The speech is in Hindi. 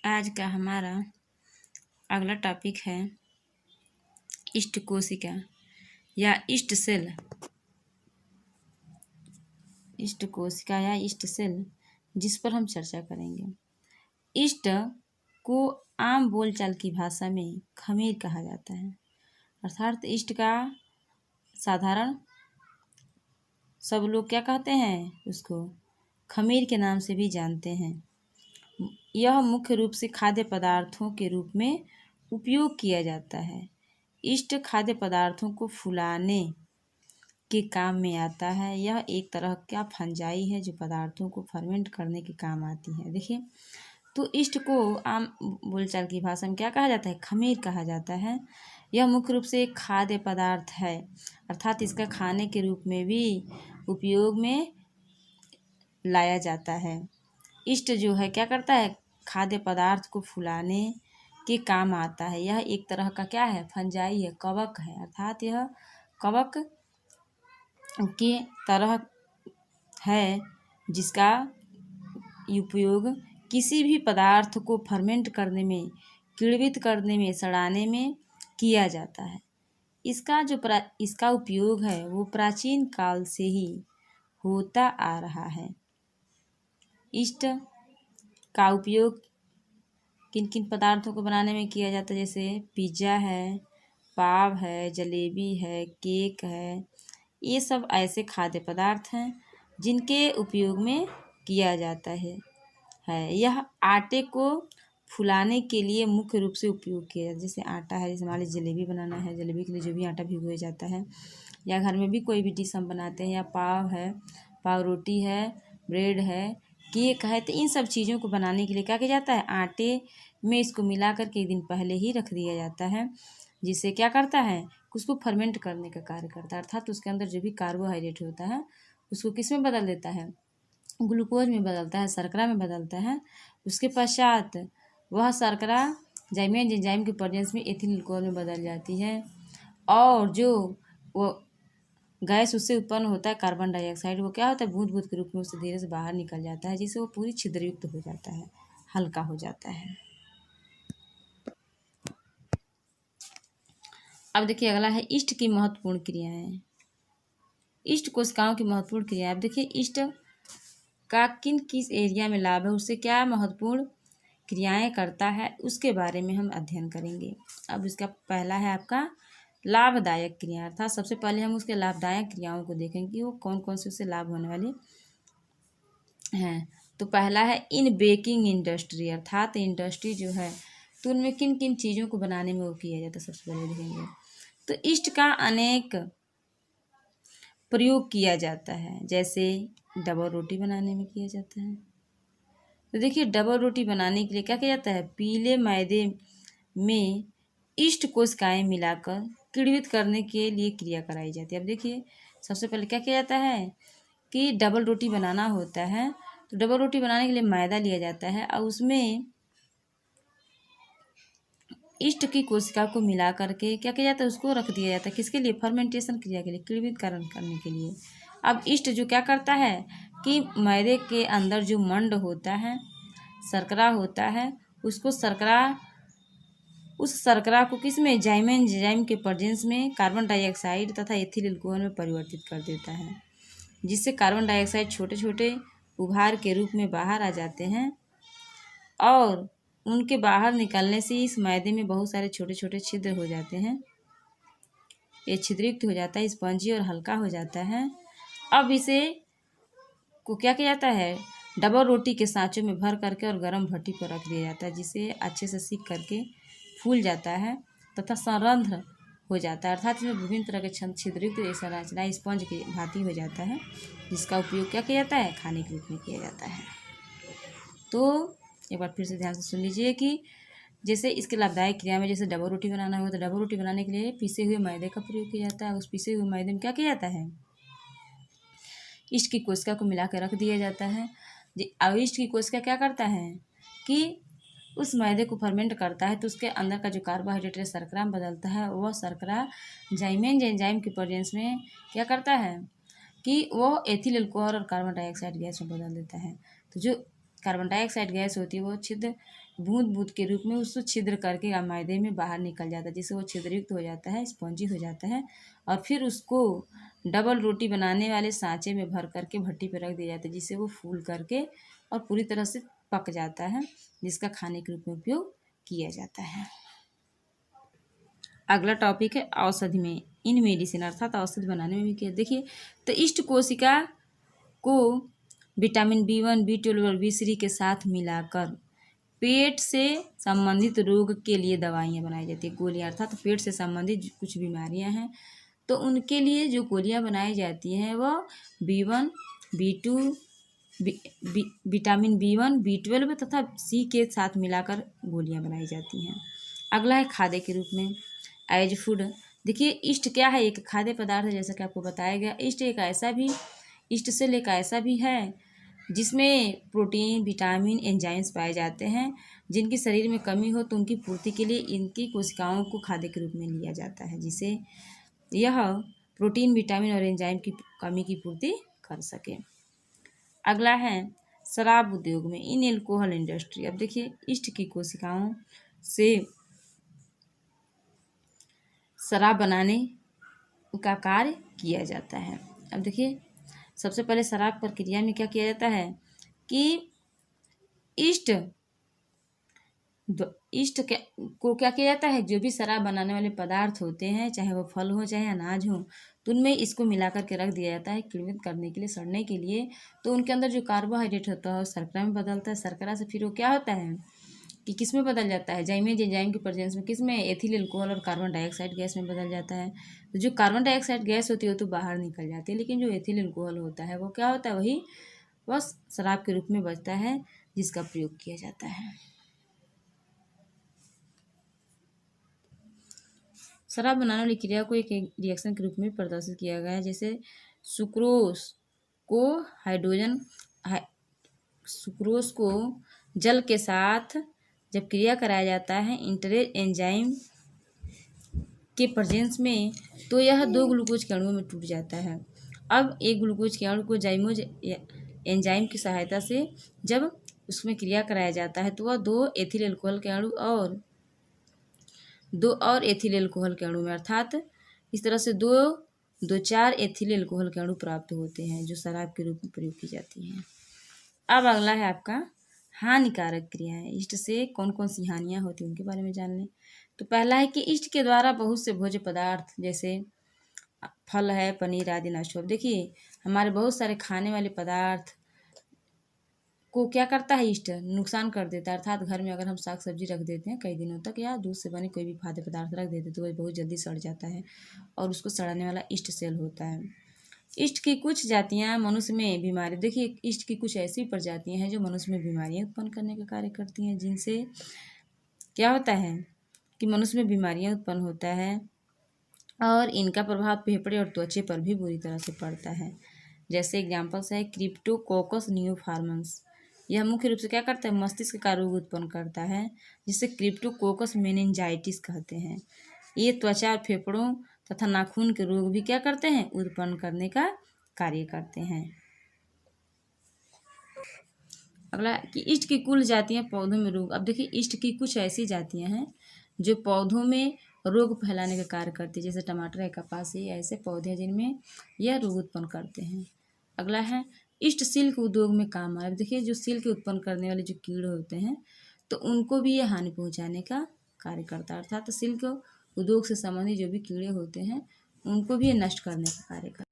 आज का हमारा अगला टॉपिक है ईस्ट कोशिका या ईस्ट सेल। ईस्ट कोशिका या ईस्ट सेल जिस पर हम चर्चा करेंगे। ईस्ट को आम बोलचाल की भाषा में खमीर कहा जाता है, अर्थात ईस्ट का साधारण सब लोग क्या कहते हैं, उसको खमीर के नाम से भी जानते हैं। यह मुख्य रूप से खाद्य पदार्थों के रूप में उपयोग किया जाता है। ईस्ट खाद्य पदार्थों को फुलाने के काम में आता है। यह एक तरह का फंजाई है जो पदार्थों को फर्मेंट करने के काम आती है। देखिए, तो ईस्ट को आम बोलचाल की भाषा में क्या कहा जाता है, खमीर कहा जाता है। यह मुख्य रूप से एक खाद्य पदार्थ है, अर्थात इसका खाने के रूप में भी उपयोग में लाया जाता है। ईस्ट जो है क्या करता है, खाद्य पदार्थ को फुलाने के काम आता है। यह एक तरह का क्या है, फंजाई है, कवक है, अर्थात यह कवक के तरह है जिसका उपयोग किसी भी पदार्थ को फर्मेंट करने में, किण्वित करने में, सड़ाने में किया जाता है। इसका उपयोग है वो प्राचीन काल से ही होता आ रहा है। ईस्ट का उपयोग किन किन पदार्थों को बनाने में किया जाता है, जैसे पिज्ज़ा है, पाव है, जलेबी है, केक है। ये सब ऐसे खाद्य पदार्थ हैं जिनके उपयोग में किया जाता है। यह आटे को फुलाने के लिए मुख्य रूप से उपयोग किया जाता है। जैसे आटा है, जैसे मान लीजिए जलेबी बनाना है, जलेबी के लिए जो भी आटा भिगोया जाता है, या घर में भी कोई भी डिश हम बनाते हैं, या पाव है, पाव रोटी है, ब्रेड है, केक है, तो इन सब चीज़ों को बनाने के लिए क्या किया जाता है, आटे में इसको मिला कर के एक दिन पहले ही रख दिया जाता है, जिससे क्या करता है, उसको फर्मेंट करने का कार्य करता है। अर्थात उसके अंदर जो भी कार्बोहाइड्रेट होता है उसको किस में बदल देता है, ग्लूकोज में बदलता है, शर्करा में बदलता है। उसके पश्चात वह शर्करा जाइमेन एंजाइम के प्रेजेंस में एथिल अल्कोहल में बदल जाती है, और जो वो गैस उससे उत्पन्न होता है कार्बन डाइऑक्साइड, वो क्या होता है, बूंद बूंद के रूप में उससे धीरे से बाहर निकल जाता है, जिससे वो पूरी छिद्रयुक्त हो जाता है, हल्का हो जाता है। अब देखिए अगला है ईस्ट की महत्वपूर्ण क्रियाएं। ईस्ट कोशिकाओं की महत्वपूर्ण क्रियाएं। अब देखिए ईस्ट का किस एरिया में लाभ है, उससे क्या महत्वपूर्ण क्रियाएं करता है, उसके बारे में हम अध्ययन करेंगे। अब इसका पहला है आपका लाभदायक क्रिया, अर्थात सबसे पहले हम उसके लाभदायक क्रियाओं को देखेंगे कि वो कौन कौन से उससे लाभ होने वाले हैं। तो पहला है इन बेकिंग इंडस्ट्री, अर्थात इंडस्ट्री जो है तो उनमें किन किन चीज़ों को बनाने में वो किया जाता है, सबसे पहले देखेंगे। तो ईस्ट का अनेक प्रयोग किया जाता है, जैसे डबल रोटी बनाने में किया जाता है। तो देखिए डबल रोटी बनाने के लिए क्या किया जाता है, पीले मैदे में ईस्ट कोशिकाएं मिलाकर किण्वित करने के लिए क्रिया कराई जाती है। अब देखिए सबसे पहले क्या किया जाता है कि डबल रोटी बनाना होता है, तो डबल रोटी बनाने के लिए मैदा लिया जाता है और उसमें ईस्ट की कोशिका को मिला करके क्या किया जाता है, उसको रख दिया जाता है, किसके लिए, फर्मेंटेशन क्रिया के लिए, किण्वित करने के लिए। अब ईस्ट जो क्या करता है कि मैदे के अंदर जो मंड होता है, शर्करा होता है, उसको उस शर्करा को किस में, जाइमेन एंजाइम के प्रेजेंस में कार्बन डाइऑक्साइड तथा एथिल अल्कोहल में परिवर्तित कर देता है, जिससे कार्बन डाइऑक्साइड छोटे छोटे उभार के रूप में बाहर आ जाते हैं, और उनके बाहर निकलने से इस मैदे में बहुत सारे छोटे छोटे छिद्र हो जाते हैं, ये छिद्रयुक्त हो जाता है, स्पंजी और हल्का हो जाता है। अब इसे को क्या किया जाता है, डबल रोटी के सांचों में भर करके और गर्म भट्टी पर रख दिया जाता है, जिसे अच्छे से सीख करके फूल जाता है तथा संरंध्र हो जाता है, अर्थात इसमें विभिन्न तरह के छिद्रयुक्त संरचना स्पंज की भांति हो जाता है, जिसका उपयोग क्या किया जाता है, खाने के रूप में किया जाता है। तो एक बार फिर से ध्यान से सुन लीजिए कि जैसे इसके लाभदायक क्रिया में जैसे डबल रोटी बनाना हो, तो डबल रोटी बनाने के लिए पीसे हुए मैदे का प्रयोग किया जाता है। उस पीसे हुए मैदे में क्या किया जाता है, ईस्ट की कोशिका को मिला कर रख दिया जाता है। और ईस्ट की कोशिका क्या करता है कि उस मैदे को फर्मेंट करता है, तो उसके अंदर का जो कार्बोहाइड्रेट है शर्करा में बदलता है, वह शर्करा जाइमेन एंजाइम के प्रेजेंस में क्या करता है कि वो एथिल अल्कोहल और कार्बन डाइऑक्साइड गैस में बदल देता है। तो जो कार्बन डाइऑक्साइड गैस होती है वो छिद्र बूंद बूंद के रूप में उसको छिद्र करके मैदे में बाहर निकल जाता है, जिससे वो छिद्रयुक्त हो जाता है, स्पॉन्जी हो जाता है। और फिर उसको डबल रोटी बनाने वाले सांचे में भर करके भट्टी पर रख दिया जाता है, जिससे वो फूल करके और पूरी तरह से पक जाता है, जिसका खाने के रूप में उपयोग किया जाता है। अगला टॉपिक है औषधि में, इन मेडिसिन अर्थात औषधि बनाने में भी किया। देखिए, तो इष्ट कोशिका को विटामिन B1, B12 और B3 के साथ मिलाकर पेट से संबंधित रोग के लिए दवाइयाँ बनाई जाती है, गोलियाँ, अर्थात पेट से संबंधित कुछ बीमारियाँ हैं तो उनके लिए जो गोलियाँ बनाई जाती हैं वह B1, B2, vitamin B1, B12 तथा C के साथ मिलाकर गोलियाँ बनाई जाती हैं। अगला है खाद्य के रूप में एज फूड। देखिए, इष्ट क्या है? एक खाद्य पदार्थ है, जैसा कि आपको बताया गया। इष्ट सेल एक ऐसा भी है जिसमें प्रोटीन, विटामिन, एंजाइम्स पाए जाते हैं, जिनकी शरीर में कमी हो तो उनकी पूर्ति के लिए इनकी कोशिकाओं को खाद्य के रूप में लिया जाता है, जिसे यह प्रोटीन, विटामिन और एंजाइम की कमी की पूर्ति कर सके। अगला है शराब उद्योग में, इन एल्कोहल इंडस्ट्री। अब देखिए, इष्ट की कोशिकाओं से शराब बनाने का कार्य किया जाता है। अब देखिए, सबसे पहले शराब प्रक्रिया में क्या किया जाता है कि इष्ट को क्या किया जाता है, जो भी शराब बनाने वाले पदार्थ होते हैं, चाहे वो फल हो चाहे अनाज हो, तो उनमें इसको मिला करके रख दिया जाता है किण्वित करने के लिए, सड़ने के लिए। तो उनके अंदर जो कार्बोहाइड्रेट होता है वो शर्करा में बदलता है, शर्करा से फिर वो क्या होता है कि किस में बदल जाता है, एंजाइम की प्रेजेंस में, किस में, एथिल एल्कोहल और कार्बन डाइऑक्साइड गैस में बदल जाता है। तो जो कार्बन डाइऑक्साइड गैस होती है वो तो बाहर निकल जाती है, लेकिन जो एथिल एल्कोहल होता है वो क्या होता है, वही बस शराब के रूप में बचता है, जिसका प्रयोग किया जाता है। शराब बनाने वाली क्रिया को एक रिएक्शन के रूप में प्रदर्शित किया गया है, जैसे सुक्रोज को जल के साथ जब क्रिया कराया जाता है इंटरेज एंजाइम के प्रेजेंस में, तो यह 2 ग्लूकोज के अणुओं में टूट जाता है। अब एक ग्लूकोज के अणु को जाइमोज एंजाइम की सहायता से जब उसमें क्रिया कराया जाता है तो वह 2 एथिल एल्कोहल के अणु और 2 एथिल एल्कोहल के अणु में, अर्थात इस तरह से 4 एथिल एल्कोहल के अणु प्राप्त होते हैं, जो शराब के रूप में प्रयोग की जाती हैं। अब अगला है आपका हानिकारक क्रियाएं। इष्ट से कौन कौन सी हानियां होती हैं उनके बारे में जान लें। तो पहला है कि इष्ट के द्वारा बहुत से भोज्य पदार्थ जैसे फल है, पनीर आदि नष्ट हो। देखिए, हमारे बहुत सारे खाने वाले पदार्थ को क्या करता है, इष्ट नुकसान कर देता है। अर्थात घर में अगर हम साग सब्जी रख देते हैं कई दिनों तक, या दूध से बने कोई भी खाद्य पदार्थ रख देते हैं, तो वह बहुत जल्दी सड़ जाता है और उसको सड़ाने वाला इष्ट सेल होता है। इष्ट की कुछ जातियां मनुष्य में बीमारी, देखिए, इष्ट की कुछ ऐसी प्रजातियां हैं जो मनुष्य में बीमारियां उत्पन्न करने का कार्य करती हैं, जिनसे क्या होता है कि मनुष्य में बीमारियां उत्पन्न होता है और इनका प्रभाव फेफड़े और त्वचा पर भी बुरी तरह से पड़ता है। जैसे एग्जाम्पल्स है क्रिप्टोकोकस नियोफार्मन्स। यह मुख्य रूप से क्या करता है, मस्तिष्क का रोग उत्पन्न करता है, जिसे क्रिप्टोकोकस मेनिंजाइटिस कहते हैं। ये त्वचा और फेफड़ों तथा नाखून के रोग भी क्या करते हैं, उत्पन्न करने का कार्य करते हैं। अगला कि इष्ट की कुल जातियां पौधों में रोग। अब देखिए, इष्ट की कुछ ऐसी जातियां हैं जो पौधों में रोग फैलाने का कार्य करती है, जैसे टमाटर है, कपास है, ऐसे पौधे हैं जिनमें यह रोग उत्पन्न करते हैं। अगला है इष्ट सिल्क उद्योग में काम आए। देखिए, जो सिल्क उत्पन्न करने वाले जो कीड़े होते हैं तो उनको भी यह हानि पहुंचाने का कार्य करता है, अर्थात सिल्क उद्योग से संबंधित जो भी कीड़े होते हैं उनको भी ये नष्ट करने का कार्य करता है।